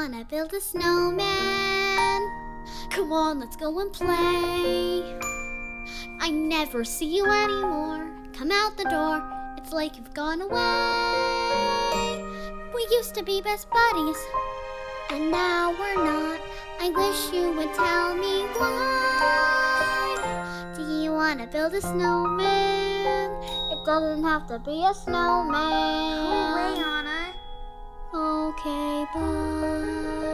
wanna build a snowman? Come on, let's go and play. I never see you anymore. Come out the door, it's like you've gone away. We used to be best buddies, and now we're not. I wish you would tell me why. Do you wanna build a snowman? It doesn't have to be a snowman. Go away, Anna. Okay, bye.